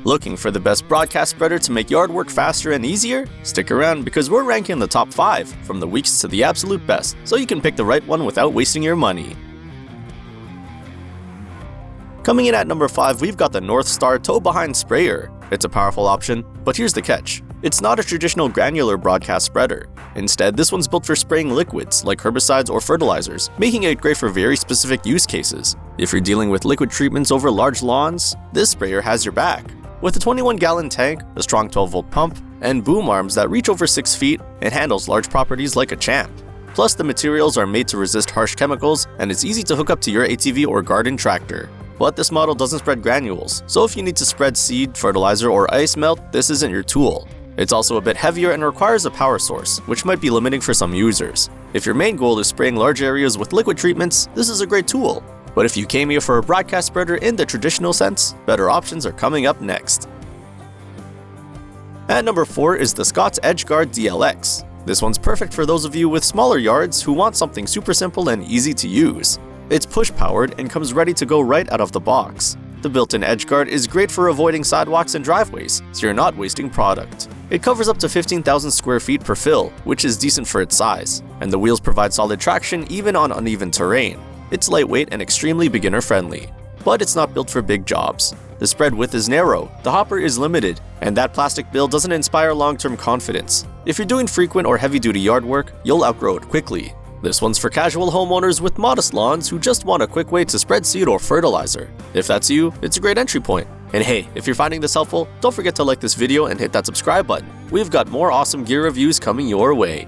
Looking for the best broadcast spreader to make yard work faster and easier? Stick around because we're ranking the top 5, from the weakest to the absolute best, so you can pick the right one without wasting your money. Coming in at number 5, we've got the NorthStar tow-behind sprayer. It's a powerful option, but here's the catch. It's not a traditional granular broadcast spreader. Instead, this one's built for spraying liquids like herbicides or fertilizers, making it great for very specific use cases. If you're dealing with liquid treatments over large lawns, this sprayer has your back. With a 21-gallon tank, a strong 12-volt pump, and boom arms that reach over 6 feet, it handles large properties like a champ. Plus, the materials are made to resist harsh chemicals, and it's easy to hook up to your ATV or garden tractor. But this model doesn't spread granules, so if you need to spread seed, fertilizer, or ice melt, this isn't your tool. It's also a bit heavier and requires a power source, which might be limiting for some users. If your main goal is spraying large areas with liquid treatments, this is a great tool. But if you came here for a broadcast spreader in the traditional sense, better options are coming up next. At number 4 is the Scott's EdgeGuard DLX. This one's perfect for those of you with smaller yards who want something super simple and easy to use. It's push-powered and comes ready to go right out of the box. The built-in edge guard is great for avoiding sidewalks and driveways, so you're not wasting product. It covers up to 15,000 square feet per fill, which is decent for its size, and the wheels provide solid traction even on uneven terrain. It's lightweight and extremely beginner-friendly, but it's not built for big jobs. The spread width is narrow, the hopper is limited, and that plastic build doesn't inspire long-term confidence. If you're doing frequent or heavy-duty yard work, you'll outgrow it quickly. This one's for casual homeowners with modest lawns who just want a quick way to spread seed or fertilizer. If that's you, it's a great entry point. And hey, if you're finding this helpful, don't forget to like this video and hit that subscribe button. We've got more awesome gear reviews coming your way.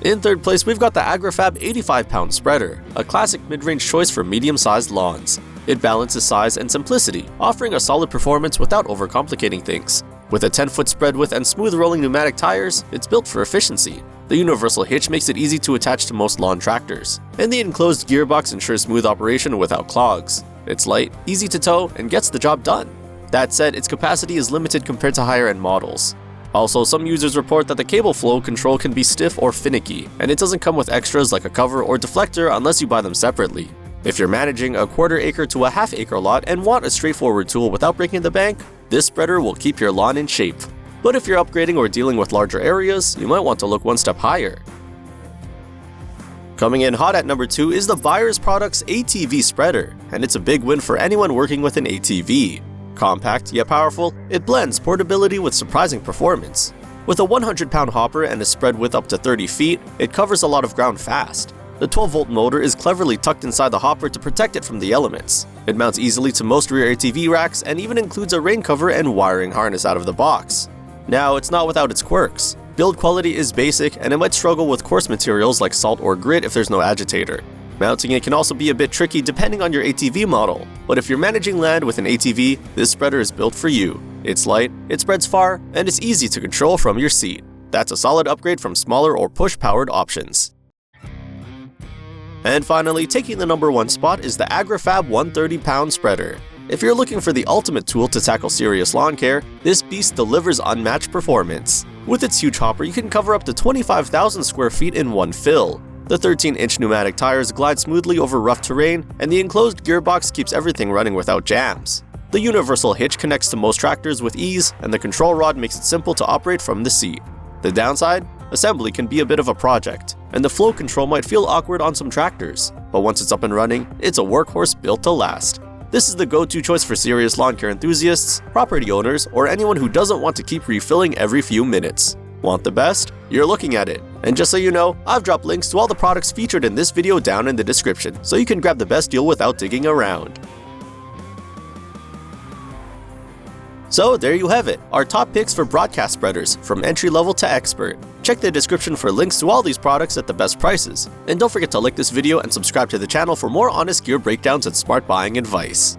In third place, we've got the Agri-Fab 85-pound spreader, a classic mid-range choice for medium-sized lawns. It balances size and simplicity, offering a solid performance without overcomplicating things. With a 10-foot spread width and smooth-rolling pneumatic tires, it's built for efficiency. The universal hitch makes it easy to attach to most lawn tractors, and the enclosed gearbox ensures smooth operation without clogs. It's light, easy to tow, and gets the job done. That said, its capacity is limited compared to higher-end models. Also, some users report that the cable flow control can be stiff or finicky, and it doesn't come with extras like a cover or deflector unless you buy them separately. If you're managing a quarter-acre to a half-acre lot and want a straightforward tool without breaking the bank, this spreader will keep your lawn in shape. But if you're upgrading or dealing with larger areas, you might want to look one step higher. Coming in hot at number 2 is the Buyers Products ATV spreader, and it's a big win for anyone working with an ATV. Compact yet powerful, it blends portability with surprising performance. With a 100-pound hopper and a spread width up to 30 feet, it covers a lot of ground fast. The 12-volt motor is cleverly tucked inside the hopper to protect it from the elements. It mounts easily to most rear ATV racks and even includes a rain cover and wiring harness out of the box. Now, it's not without its quirks. Build quality is basic, and it might struggle with coarse materials like salt or grit if there's no agitator. Mounting it can also be a bit tricky depending on your ATV model, but if you're managing land with an ATV, this spreader is built for you. It's light, it spreads far, and it's easy to control from your seat. That's a solid upgrade from smaller or push-powered options. And finally, taking the number 1 spot is the Agri-Fab 130-pound spreader. If you're looking for the ultimate tool to tackle serious lawn care, this beast delivers unmatched performance. With its huge hopper, you can cover up to 25,000 square feet in one fill. The 13-inch pneumatic tires glide smoothly over rough terrain, and the enclosed gearbox keeps everything running without jams. The universal hitch connects to most tractors with ease, and the control rod makes it simple to operate from the seat. The downside? Assembly can be a bit of a project, and the flow control might feel awkward on some tractors, but once it's up and running, it's a workhorse built to last. This is the go-to choice for serious lawn care enthusiasts, property owners, or anyone who doesn't want to keep refilling every few minutes. Want the best? You're looking at it. And just so you know, I've dropped links to all the products featured in this video down in the description, so you can grab the best deal without digging around. So there you have it, our top picks for broadcast spreaders, from entry-level to expert. Check the description for links to all these products at the best prices. And don't forget to like this video and subscribe to the channel for more honest gear breakdowns and smart buying advice.